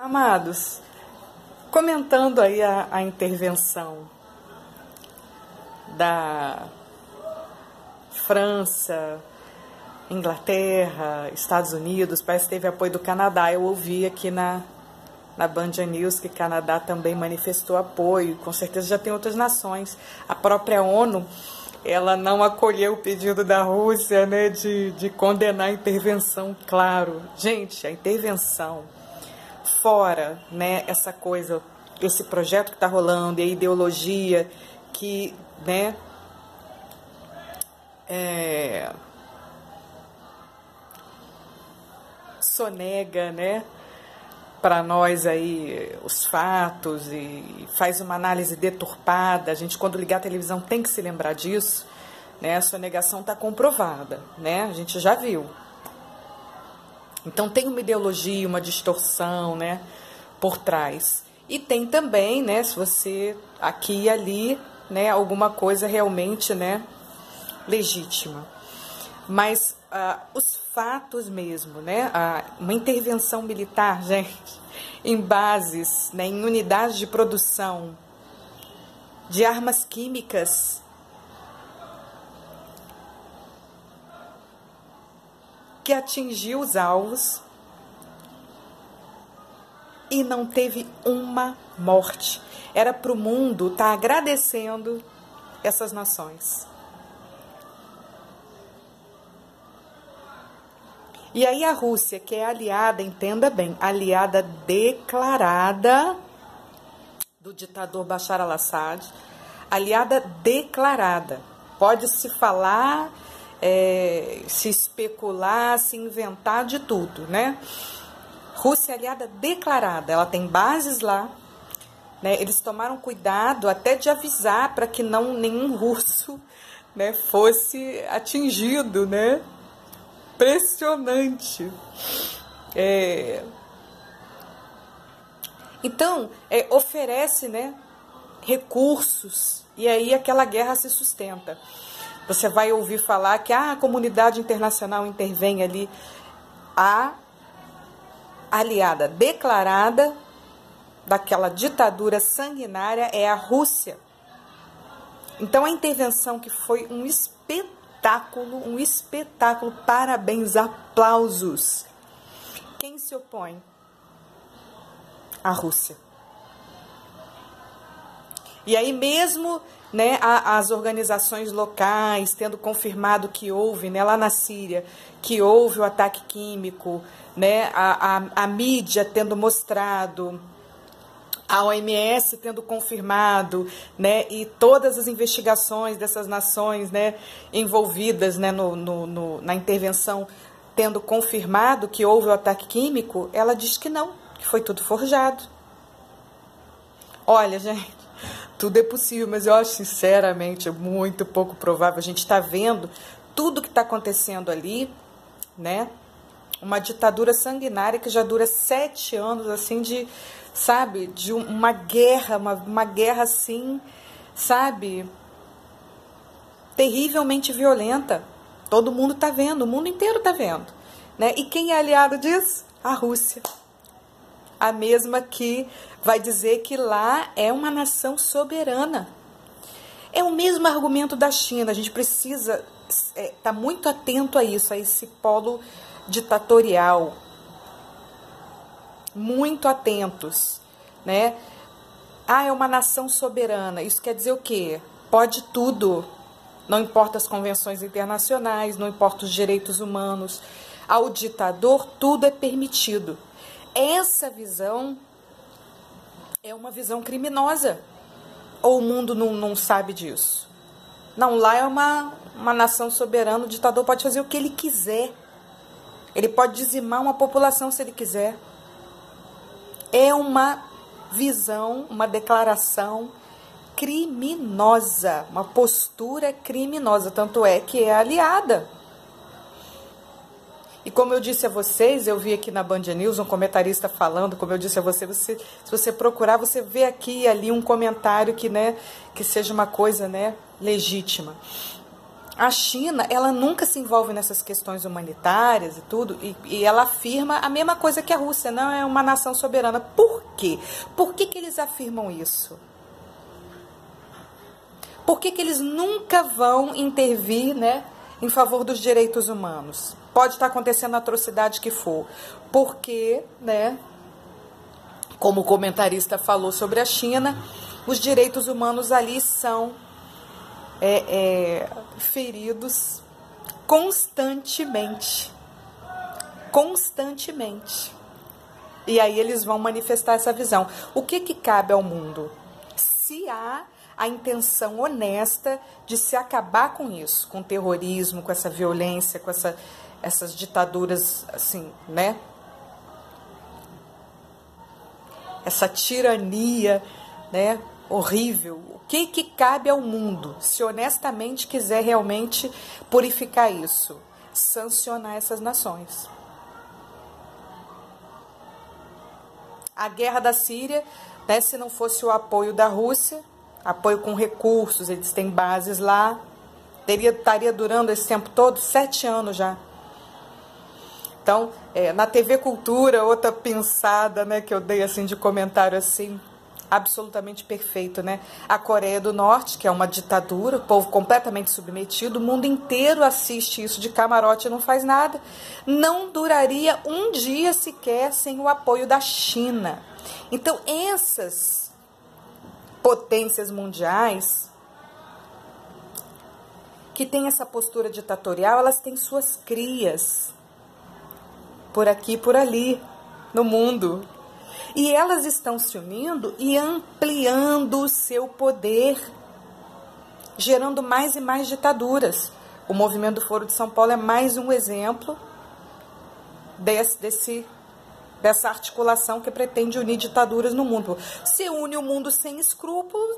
Amados, comentando aí a intervenção da França, Inglaterra, Estados Unidos, parece que teve apoio do Canadá. Eu ouvi aqui na Band News que o Canadá também manifestou apoio, com certeza já tem outras nações. A própria ONU, ela não acolheu o pedido da Rússia, né, de condenar a intervenção, claro. Gente, a intervenção, fora, né, essa coisa, esse projeto que está rolando e a ideologia que, né, sonega, né, para nós aí os fatos e faz uma análise deturpada. A gente, quando ligar a televisão, tem que se lembrar disso, né? A sonegação está comprovada, né? A gente já viu. Então tem uma ideologia, uma distorção, né, por trás. E tem também, né, se você aqui e ali, né, alguma coisa realmente, né, legítima. Mas os fatos mesmo, né, uma intervenção militar, gente, em bases, né, em unidades de produção de armas químicas, que atingiu os alvos e não teve uma morte. Era para o mundo estar agradecendo essas nações. E aí a Rússia, que é aliada, entenda bem, aliada declarada do ditador Bashar al-Assad, aliada declarada. Pode-se falar, se especular, se inventar de tudo, né? Rússia é aliada declarada, ela tem bases lá, né? Eles tomaram cuidado até de avisar para que nenhum russo, né, fosse atingido, né? Impressionante. Então, oferece, né, recursos, e aí aquela guerra se sustenta. Você vai ouvir falar que a comunidade internacional intervém ali. A aliada declarada daquela ditadura sanguinária é a Rússia. Então, a intervenção, que foi um espetáculo, parabéns, aplausos. Quem se opõe? A Rússia. E aí mesmo, né, as organizações locais tendo confirmado que houve, né, lá na Síria, que houve o ataque químico, né, a mídia tendo mostrado, a OMS tendo confirmado, né, e todas as investigações dessas nações, né, envolvidas, né, na intervenção, tendo confirmado que houve o ataque químico, ela diz que não, que foi tudo forjado. Olha, gente, tudo é possível, mas eu acho, sinceramente, muito pouco provável. A gente está vendo tudo que está acontecendo ali, né, uma ditadura sanguinária que já dura 7 anos, assim, sabe, de uma guerra, uma guerra assim, sabe, terrivelmente violenta. Todo mundo está vendo, o mundo inteiro está vendo, né? E quem é aliado disso? A Rússia. A mesma que vai dizer que lá é uma nação soberana. É o mesmo argumento da China. A gente precisa estar muito atento a isso, a esse polo ditatorial. Muito atentos, né? É uma nação soberana. Isso quer dizer o quê? Pode tudo. Não importa as convenções internacionais, não importa os direitos humanos. Ao ditador, tudo é permitido. Essa visão é uma visão criminosa. Ou o mundo não sabe disso? Não, lá é uma nação soberana, o ditador pode fazer o que ele quiser. Ele pode dizimar uma população se ele quiser. É uma visão, uma declaração criminosa, uma postura criminosa, tanto é que é aliada. E como eu disse a vocês, eu vi aqui na Band News um comentarista falando, como eu disse a você, se você procurar, você vê aqui e ali um comentário que, né, que seja uma coisa, né, legítima. A China, ela nunca se envolve nessas questões humanitárias e tudo, e ela afirma a mesma coisa que a Rússia, não é uma nação soberana. Por quê? Por que eles afirmam isso? Por que eles nunca vão intervir, né, em favor dos direitos humanos? Pode estar acontecendo a atrocidade que for. Porque, né, como o comentarista falou sobre a China, os direitos humanos ali são feridos constantemente. Constantemente. E aí eles vão manifestar essa visão. O que cabe ao mundo? Se há a intenção honesta de se acabar com isso, com o terrorismo, com essa violência, com essas ditaduras, assim, né? Essa tirania, né? Horrível. O que cabe ao mundo, se honestamente quiser realmente purificar isso? Sancionar essas nações. A guerra da Síria, né, se não fosse o apoio da Rússia, apoio com recursos, eles têm bases lá, estaria durando esse tempo todo, 7 anos já. Então, na TV Cultura, outra pensada, né, que eu dei assim de comentário assim, absolutamente perfeito, né? A Coreia do Norte, que é uma ditadura, o povo completamente submetido, o mundo inteiro assiste isso de camarote e não faz nada. Não duraria um dia sequer sem o apoio da China. Então, essas potências mundiais que têm essa postura ditatorial, elas têm suas crias por aqui e por ali no mundo. E elas estão se unindo e ampliando o seu poder, gerando mais e mais ditaduras. O movimento do Foro de São Paulo é mais um exemplo dessa articulação que pretende unir ditaduras no mundo. Se une o mundo sem escrúpulos,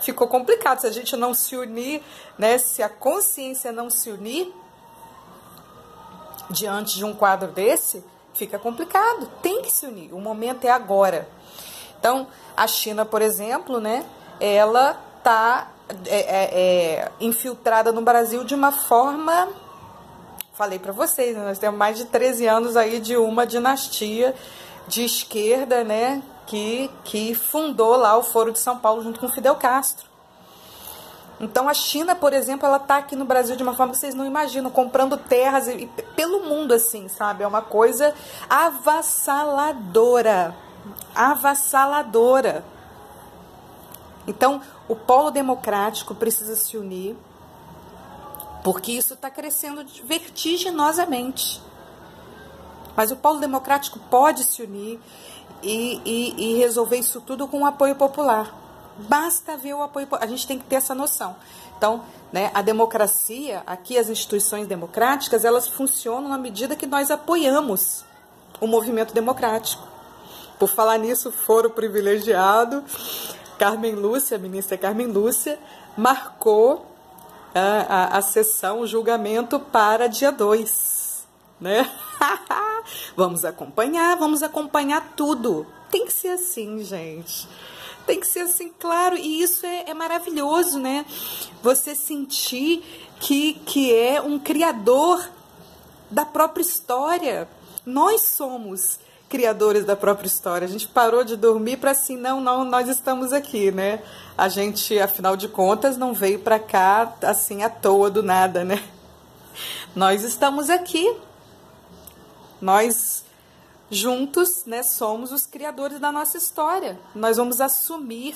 ficou complicado. Se a gente não se unir, né, se a consciência não se unir diante de um quadro desse, fica complicado. Tem que se unir. O momento é agora. Então, a China, por exemplo, né, ela está infiltrada no Brasil de uma forma... Falei para vocês, né, nós temos mais de 13 anos aí de uma dinastia de esquerda, né, que fundou lá o Foro de São Paulo junto com Fidel Castro. Então, a China, por exemplo, ela está aqui no Brasil de uma forma que vocês não imaginam, comprando terras pelo mundo, assim, sabe? É uma coisa avassaladora. Avassaladora. Então, o polo democrático precisa se unir, porque isso está crescendo vertiginosamente. Mas o polo democrático pode se unir e resolver isso tudo com o apoio popular. Basta ver o apoio, a gente tem que ter essa noção. Então, né, a democracia, aqui as instituições democráticas, elas funcionam na medida que nós apoiamos o movimento democrático. Por falar nisso, foro privilegiado, Carmen Lúcia, a ministra Carmen Lúcia, marcou a sessão, o julgamento para dia 2, né? Vamos acompanhar tudo. Tem que ser assim, gente. Tem que ser assim, claro, e isso é maravilhoso, né? Você sentir que é um criador da própria história. Nós somos criadores da própria história. A gente parou de dormir para assim, não, nós estamos aqui, né? A gente, afinal de contas, não veio para cá assim à toa do nada, né? Nós estamos aqui. Nós juntos, né, somos os criadores da nossa história. Nós vamos assumir,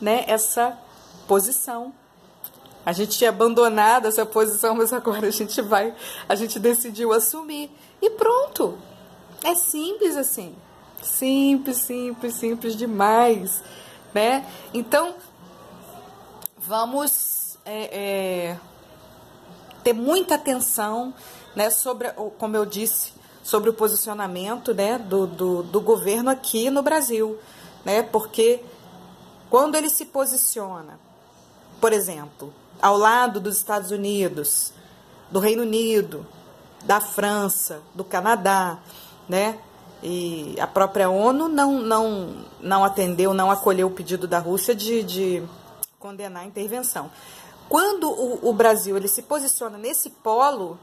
né, essa posição. A gente tinha abandonado essa posição, mas agora a gente decidiu assumir. E pronto. É simples assim. Simples demais, né? Então, vamos ter muita atenção, né, sobre, como eu disse, sobre o posicionamento, né, do governo aqui no Brasil, né, porque quando ele se posiciona, por exemplo, ao lado dos Estados Unidos, do Reino Unido, da França, do Canadá, né, e a própria ONU não atendeu, não acolheu o pedido da Rússia de condenar a intervenção. Quando o Brasil ele se posiciona nesse polo,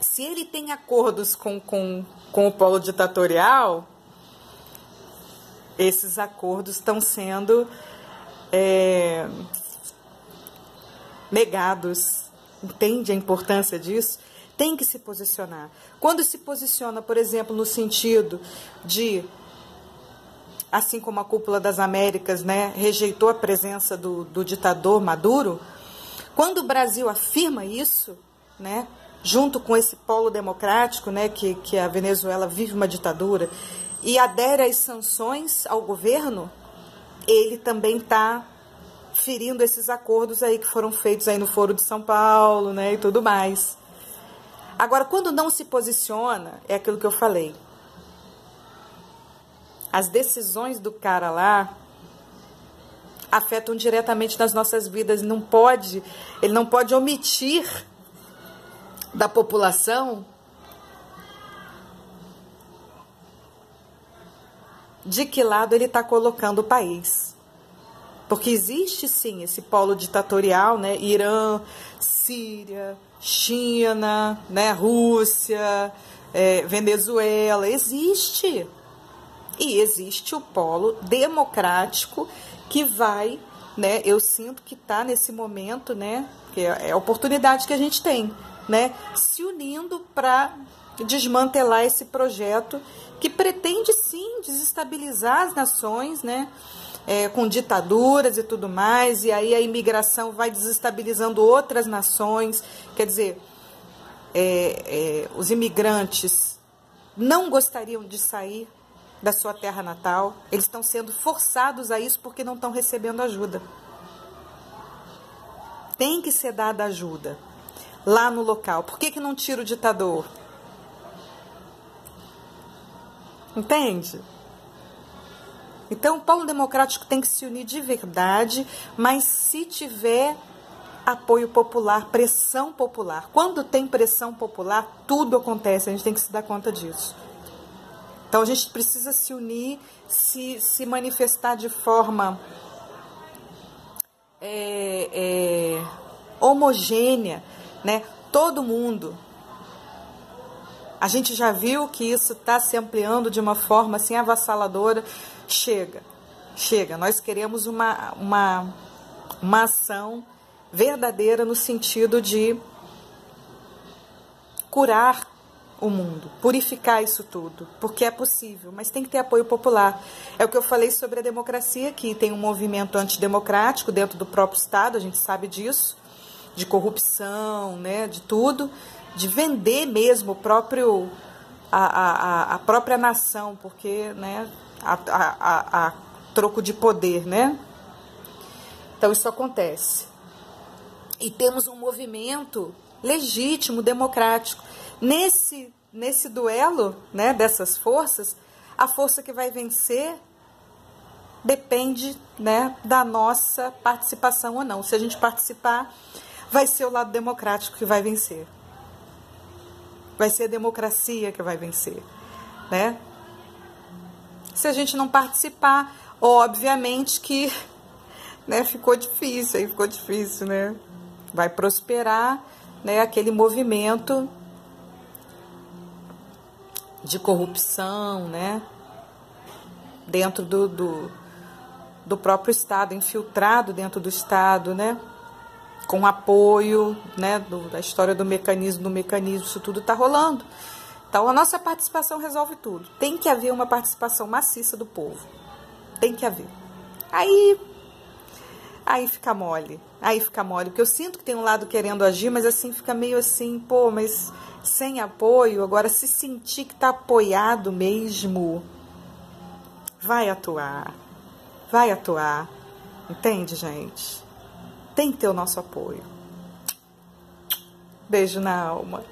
se ele tem acordos com o polo ditatorial, esses acordos estão sendo negados. Entende a importância disso? Tem que se posicionar. Quando se posiciona, por exemplo, no sentido de, assim como a Cúpula das Américas, né, rejeitou a presença do ditador Maduro, quando o Brasil afirma isso, né, junto com esse polo democrático, né, que a Venezuela vive uma ditadura, e adere às sanções ao governo, ele também está ferindo esses acordos aí que foram feitos aí no Foro de São Paulo, né, e tudo mais. Agora, quando não se posiciona, é aquilo que eu falei. As decisões do cara lá afetam diretamente nas nossas vidas. Ele não pode omitir da população de que lado ele está colocando o país. Porque existe, sim, esse polo ditatorial, né? Irã, Síria, China, né? Rússia, Venezuela, existe. E existe o polo democrático que vai, né? Eu sinto que está nesse momento, né? Que é a oportunidade que a gente tem, né? Se unindo para desmantelar esse projeto que pretende, sim, desestabilizar as nações, né? Com ditaduras e tudo mais, e aí a imigração vai desestabilizando outras nações. Quer dizer, os imigrantes não gostariam de sair da sua terra natal, eles estão sendo forçados a isso porque não estão recebendo ajuda. Tem que ser dada ajuda lá no local. Por que não tira o ditador? Entende? Então, o polo democrático tem que se unir de verdade, mas se tiver apoio popular, pressão popular. Quando tem pressão popular, tudo acontece, a gente tem que se dar conta disso. Então, a gente precisa se unir, se manifestar de forma homogênea, né? Todo mundo. A gente já viu que isso está se ampliando de uma forma assim avassaladora. Chega. Nós queremos uma ação verdadeira no sentido de curar o mundo, purificar isso tudo, porque é possível, mas tem que ter apoio popular. É o que eu falei sobre a democracia, que tem um movimento antidemocrático dentro do próprio Estado, a gente sabe disso, de corrupção, né, de tudo, de vender mesmo a própria nação, porque, né, a troco de poder, né? Então isso acontece. E temos um movimento legítimo, democrático. Nesse duelo, né, dessas forças, a força que vai vencer depende, né, da nossa participação ou não. Se a gente participar, vai ser o lado democrático que vai vencer. Vai ser a democracia que vai vencer, né? Se a gente não participar, obviamente que, né, ficou difícil, né? Vai prosperar, né, aquele movimento de corrupção, né, dentro do próprio Estado, infiltrado dentro do Estado, né, com apoio, né, da história do mecanismo, isso tudo está rolando. Então, a nossa participação resolve tudo. Tem que haver uma participação maciça do povo. Tem que haver. Aí fica mole. Porque eu sinto que tem um lado querendo agir, mas assim, fica meio assim, pô, mas sem apoio. Agora, se sentir que está apoiado mesmo, vai atuar. Entende, gente? Tem que ter o nosso apoio. Beijo na alma.